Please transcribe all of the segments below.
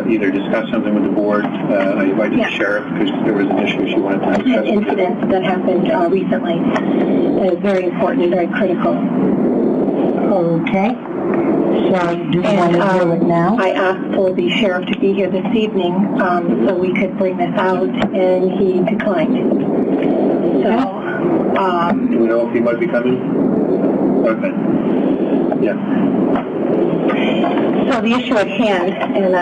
either discuss something with the board. I invited the sheriff because there was an issue she wanted to discuss. An incident that happened recently is very important and very critical. Okay. So do you want to do it now? I asked for the sheriff to be here this evening so we could bring this out, and he declined. So, do we know if he might be coming? Okay. Yeah. So the issue at hand, and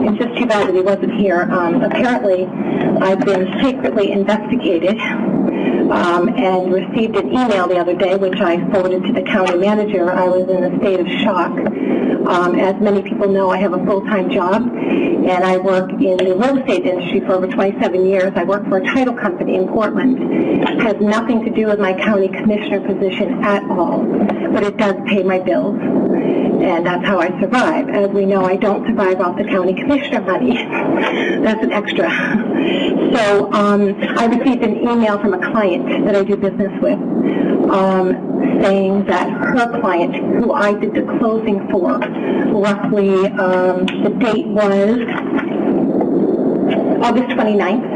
it's just too bad that he wasn't here. Apparently, I've been secretly investigated and received an email the other day, which I forwarded to the county manager. I was in a state of shock. As many people know, I have a full-time job, and I work in the real estate industry for over 27 years. I work for a title company in Portland. It has nothing to do with my county commissioner position at all, but it does pay my bills, and that's how I survive. As we know, I don't survive off the county commissioner money. That's an extra. So I received an email from a client that I do business with saying that her client, who I did the closing for, roughly the date was August 29th,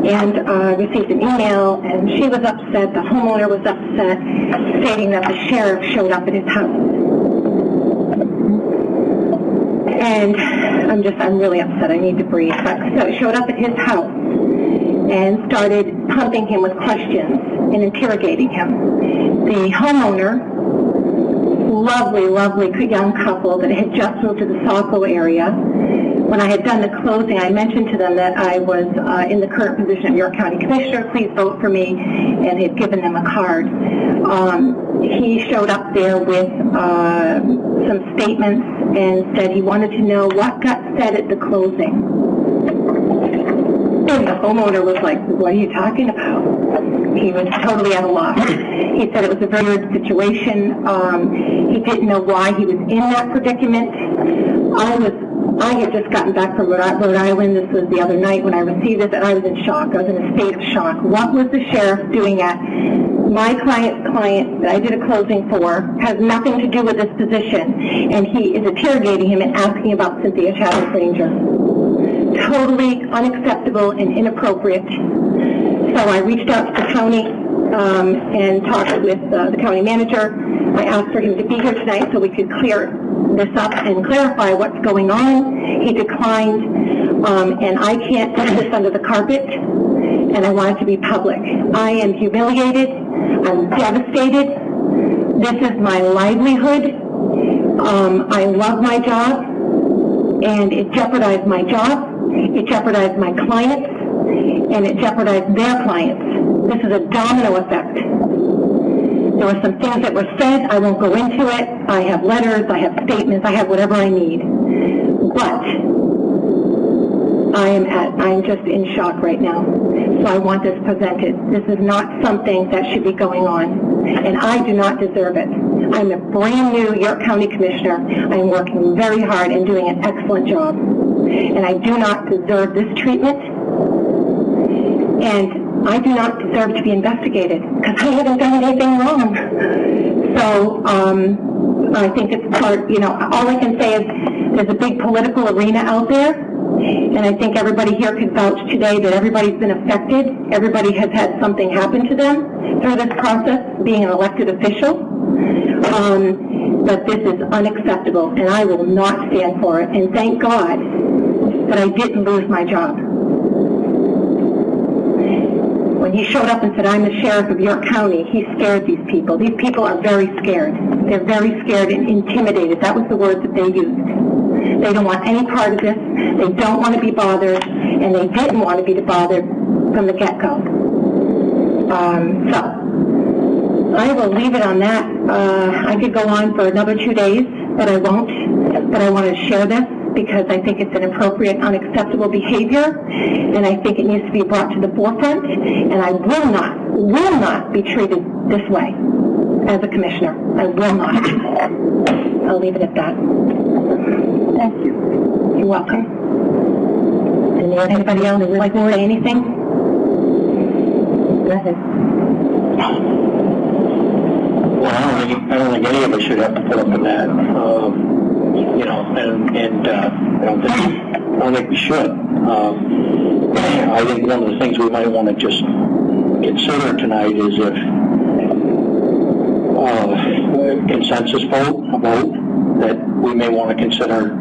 and received an email, and she was upset, the homeowner was upset, stating that the sheriff showed up at his house. And I'm really upset. I need to breathe. So it showed up at his house and started pumping him with questions and interrogating him. The homeowner, lovely, lovely young couple that had just moved to the Saco area. When I had done the closing, I mentioned to them that I was in the current position of York County Commissioner. Please vote for me, and had given them a card. He showed up there with some statements and said he wanted to know what got said at the closing. And the homeowner was like, what are you talking about? He was totally at a loss. He said it was a very weird situation. He didn't know why he was in that predicament. I had just gotten back from Rhode Island. This was the other night when I received this, and I was in shock. I was in a state of shock. What was the sheriff doing at my client's client that I did a closing for? Has nothing to do with this position, and he is interrogating him and asking about Cynthia Chavez Ranger. Totally unacceptable and inappropriate. So I reached out to the county and talked with the county manager. I asked for him to be here tonight so we could clear this up and clarify what's going on. He declined, and I can't put this under the carpet, and I want it to be public. I am humiliated. I'm devastated. This is my livelihood. I love my job, and it jeopardized my job. It jeopardized my clients, and it jeopardized their clients. This is a domino effect. There were some things that were said. I won't go into it. I have letters. I have statements. I have whatever I need. But I'm just in shock right now. So I want this presented. This is not something that should be going on, and I do not deserve it. I'm a brand new York County Commissioner. I'm working very hard and doing an excellent job, and I do not deserve this treatment, and I do not deserve to be investigated because I haven't done anything wrong. So I think it's part, all I can say is there's a big political arena out there, and I think everybody here could vouch today that everybody's been affected. Everybody has had something happen to them through this process, being an elected official. But this is unacceptable, and I will not stand for it. And thank God that I didn't lose my job. When he showed up and said, I'm the sheriff of York County, he scared these people. These people are very scared. They're very scared and intimidated. That was the word that they used. They don't want any part of this. They don't want to be bothered, and they didn't want to be bothered from the get-go. So I will leave it on that. I could go on for another 2 days, but I won't. But I want to share this because I think it's inappropriate, unacceptable behavior, and I think it needs to be brought to the forefront, and I will not be treated this way as a commissioner. I will not. I'll leave it at that. Thank you. You're welcome. Anybody else would like to say anything? Go ahead. Well, I don't think any of us should have to put up with that. you know, and I don't think we should. I think one of the things we might want to just consider tonight is if a consensus vote that we may want to consider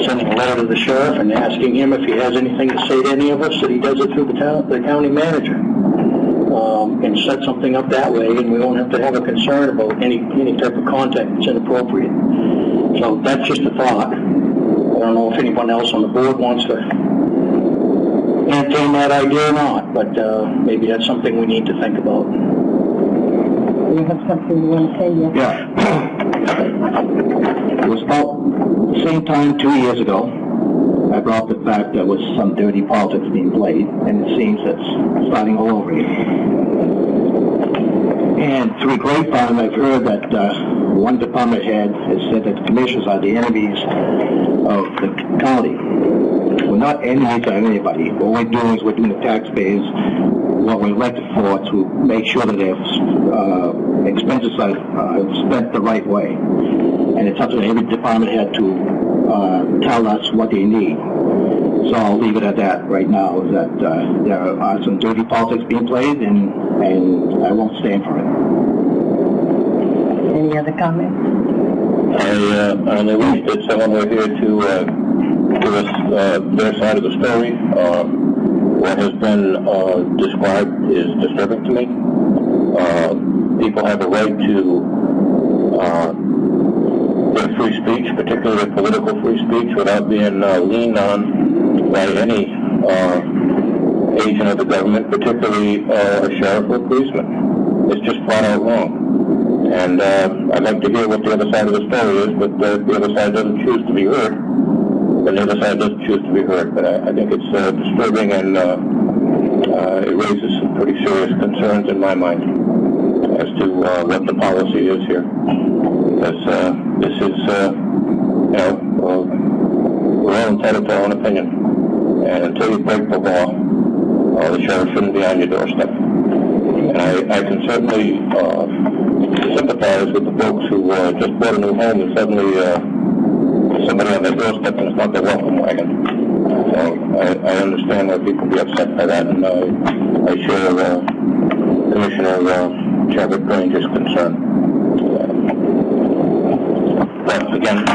sending a letter to the sheriff and asking him if he has anything to say to any of us, that he does it through the county manager, and set something up that way, and we won't have to have a concern about any type of contact that's inappropriate. So that's just a thought. I don't know if anyone else on the board wants to entertain that idea or not, but maybe that's something we need to think about. Do you have something you want to say? Yes. Yeah. It was about the same time 2 years ago, I brought up the fact there was some dirty politics being played, and it seems that's starting all over again. And through grapevine, I've heard that one department head has said that the commissioners are the enemies of the county. We're not enemies of anybody. What we're doing is we're doing the taxpayers what we're elected for, to make sure that their expenses are spent the right way. And it's up to every department head to tell us what they need. So I'll leave it at that right now, is that there are some dirty politics being played, and I won't stand for it. Any other comments? I only wish that someone were here to give us their side of the story. What has been described is disturbing to me. People have a right to their free speech, particularly political free speech, without being leaned on by any agent of the government, particularly a sheriff or policeman. It's just flat out wrong. And I'd like to hear what the other side of the story is, but the other side doesn't choose to be heard. And the other side doesn't choose to be heard. But I think it's disturbing, and it raises some pretty serious concerns in my mind as to what the policy is here. Because this is, we're all entitled to our own opinion. And until you break the law, the sheriff shouldn't be on your doorstep. And I can certainly sympathize with the folks who just bought a new home and suddenly somebody on their doorstep and it's not their welcome wagon. So I understand why people be upset by that, and I share Commissioner Chadwick Granger's concern. But again,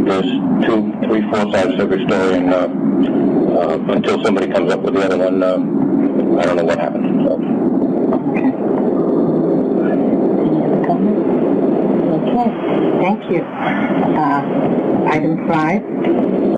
there's 2, 3, 4 sides to every story, and until somebody comes up with the other one, I don't know what happens. So. Okay, thank you. Item 5.